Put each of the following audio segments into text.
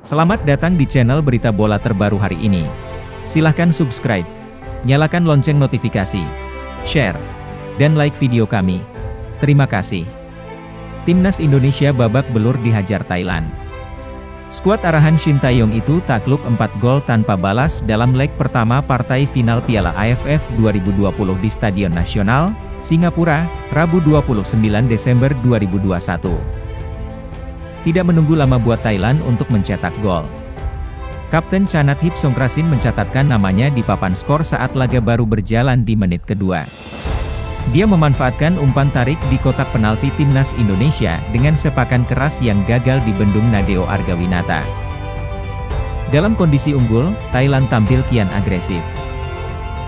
Selamat datang di channel berita bola terbaru hari ini. Silahkan subscribe, nyalakan lonceng notifikasi, share, dan like video kami. Terima kasih. Timnas Indonesia babak belur dihajar Thailand. Skuad arahan Shin Tae-yong itu takluk 4 gol tanpa balas dalam leg pertama partai final Piala AFF 2020 di Stadion Nasional, Singapura, Rabu 29 Desember 2021. Tidak menunggu lama buat Thailand untuk mencetak gol. Kapten Chanathip Songkrasin mencatatkan namanya di papan skor saat laga baru berjalan di menit kedua. Dia memanfaatkan umpan tarik di kotak penalti Timnas Indonesia dengan sepakan keras yang gagal dibendung Nadeo Argawinata. Dalam kondisi unggul, Thailand tampil kian agresif.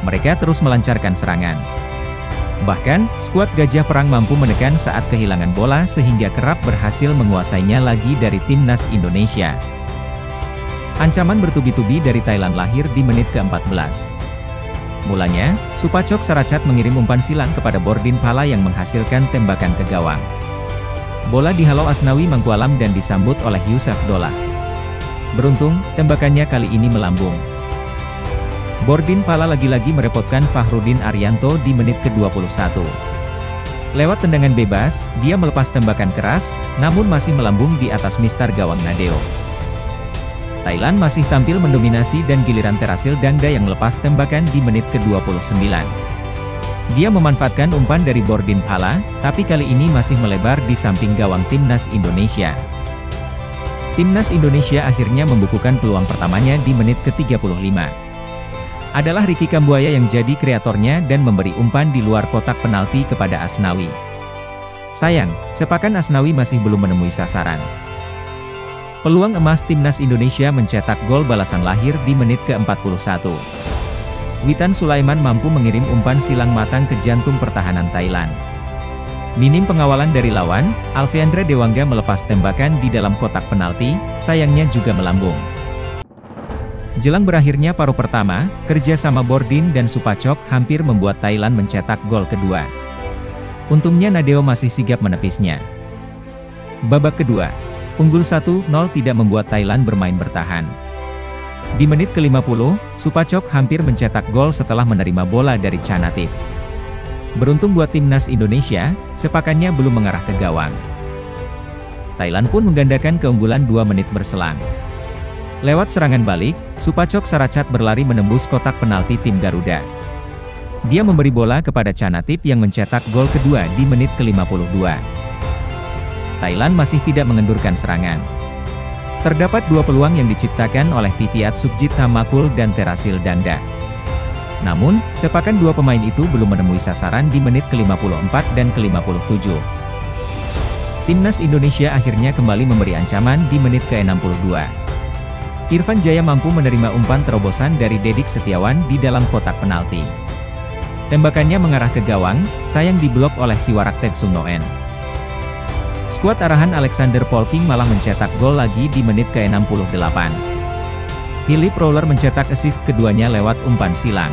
Mereka terus melancarkan serangan. Bahkan, skuad Gajah Perang mampu menekan saat kehilangan bola sehingga kerap berhasil menguasainya lagi dari Timnas Indonesia. Ancaman bertubi-tubi dari Thailand lahir di menit ke-14. Mulanya, Supachok Saracat mengirim umpan silang kepada Bordin Pala yang menghasilkan tembakan ke gawang. Bola dihalau Asnawi Mangkualam dan disambut oleh Yusuf Dolah. Beruntung, tembakannya kali ini melambung. Bordin Pala lagi-lagi merepotkan Fahrudin Arianto di menit ke-21. Lewat tendangan bebas, dia melepas tembakan keras, namun masih melambung di atas mistar gawang Nadeo. Thailand masih tampil mendominasi dan giliran Terasil Dangda yang melepas tembakan di menit ke-29. Dia memanfaatkan umpan dari Bordin Pala, tapi kali ini masih melebar di samping gawang Timnas Indonesia. Timnas Indonesia akhirnya membukukan peluang pertamanya di menit ke-35. Adalah Ricky Kambuaya yang jadi kreatornya dan memberi umpan di luar kotak penalti kepada Asnawi. Sayang, sepakan Asnawi masih belum menemui sasaran. Peluang emas Timnas Indonesia mencetak gol balasan lahir di menit ke-41. Witan Sulaiman mampu mengirim umpan silang matang ke jantung pertahanan Thailand. Minim pengawalan dari lawan, Alfeandra Dewangga melepas tembakan di dalam kotak penalti, sayangnya juga melambung. Jelang berakhirnya paruh pertama, kerja sama Bordin dan Supachok hampir membuat Thailand mencetak gol kedua. Untungnya Nadeo masih sigap menepisnya. Babak kedua, unggul 1-0 tidak membuat Thailand bermain bertahan. Di menit ke-50, Supachok hampir mencetak gol setelah menerima bola dari Chanathip. Beruntung buat Timnas Indonesia, sepakannya belum mengarah ke gawang. Thailand pun menggandakan keunggulan 2 menit berselang. Lewat serangan balik, Supachok Saracat berlari menembus kotak penalti tim Garuda. Dia memberi bola kepada Chanathip yang mencetak gol kedua di menit ke-52. Thailand masih tidak mengendurkan serangan. Terdapat 2 peluang yang diciptakan oleh Pitiat Sukjit Thamakul dan Terasil Dangda. Namun, sepakan 2 pemain itu belum menemui sasaran di menit ke-54 dan ke-57. Timnas Indonesia akhirnya kembali memberi ancaman di menit ke-62. Irfan Jaya mampu menerima umpan terobosan dari Dedik Setiawan di dalam kotak penalti. Tembakannya mengarah ke gawang, sayang diblok oleh Siwarak Tetsung Noen. Skuad arahan Alexander Polking malah mencetak gol lagi di menit ke-68. Philip Roller mencetak assist keduanya lewat umpan silang.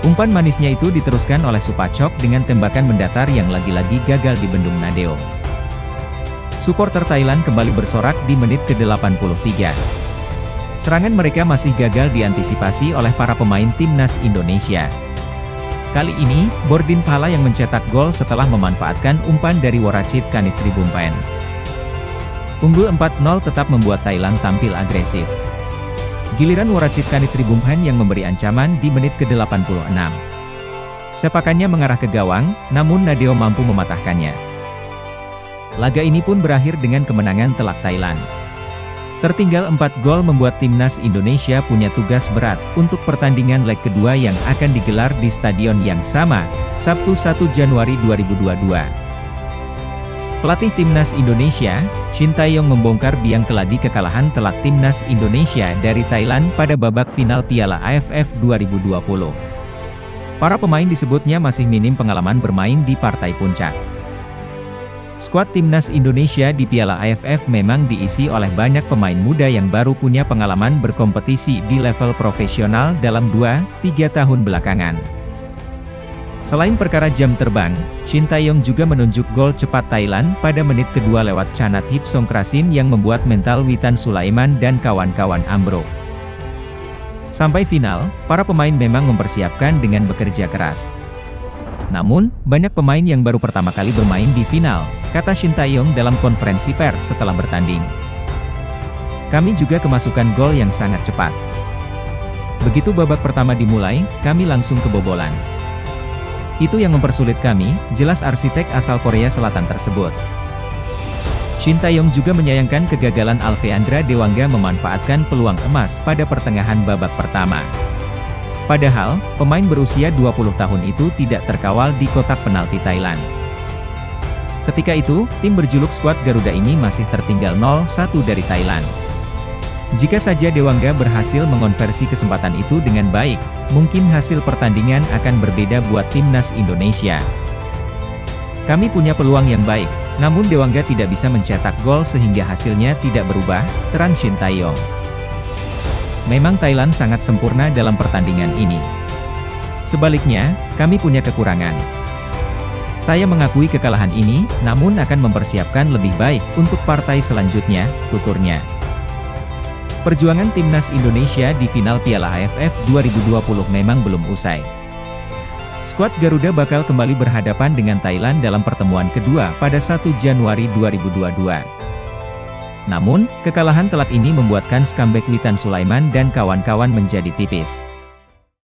Umpan manisnya itu diteruskan oleh Supachok dengan tembakan mendatar yang lagi-lagi gagal dibendung Nadeo. Suporter Thailand kembali bersorak di menit ke-83. Serangan mereka masih gagal diantisipasi oleh para pemain Timnas Indonesia. Kali ini, Bordin Pala yang mencetak gol setelah memanfaatkan umpan dari Woracit Kanitsribumpen. Unggul 4-0 tetap membuat Thailand tampil agresif. Giliran Woracit Kanitsribumpen yang memberi ancaman di menit ke-86. Sepakannya mengarah ke gawang, namun Nadeo mampu mematahkannya. Laga ini pun berakhir dengan kemenangan telak Thailand. Tertinggal 4 gol membuat Timnas Indonesia punya tugas berat untuk pertandingan leg kedua yang akan digelar di stadion yang sama, Sabtu 1 Januari 2022. Pelatih Timnas Indonesia, Shin Tae-yong membongkar biang keladi kekalahan telak Timnas Indonesia dari Thailand pada babak final Piala AFF 2020. Para pemain disebutnya masih minim pengalaman bermain di partai puncak. Skuad Timnas Indonesia di Piala AFF memang diisi oleh banyak pemain muda yang baru punya pengalaman berkompetisi di level profesional dalam 2-3 tahun belakangan. Selain perkara jam terbang, Shin Tae-yong juga menunjuk gol cepat Thailand pada menit kedua lewat Chanat Hip Songkrasin yang membuat mental Witan Sulaiman dan kawan-kawan ambruk. Sampai final, para pemain memang mempersiapkan dengan bekerja keras. Namun, banyak pemain yang baru pertama kali bermain di final, kata Shin Tae-yong dalam konferensi pers setelah bertanding. Kami juga kemasukan gol yang sangat cepat. Begitu babak pertama dimulai, kami langsung kebobolan. Itu yang mempersulit kami, jelas arsitek asal Korea Selatan tersebut. Shin Tae-yong juga menyayangkan kegagalan Alveandra Dewangga memanfaatkan peluang emas pada pertengahan babak pertama. Padahal, pemain berusia 20 tahun itu tidak terkawal di kotak penalti Thailand. Ketika itu, tim berjuluk skuad Garuda ini masih tertinggal 0-1 dari Thailand. Jika saja Dewangga berhasil mengonversi kesempatan itu dengan baik, mungkin hasil pertandingan akan berbeda buat timnas Indonesia. Kami punya peluang yang baik, namun Dewangga tidak bisa mencetak gol sehingga hasilnya tidak berubah, terang Shin Tae-yong. Memang Thailand sangat sempurna dalam pertandingan ini. Sebaliknya, kami punya kekurangan. Saya mengakui kekalahan ini, namun akan mempersiapkan lebih baik untuk partai selanjutnya, tuturnya. Perjuangan timnas Indonesia di final Piala AFF 2020 memang belum usai. Skuad Garuda bakal kembali berhadapan dengan Thailand dalam pertemuan kedua pada 1 Januari 2022. Namun, kekalahan telak ini membuatkan comeback Witan Sulaiman dan kawan-kawan menjadi tipis.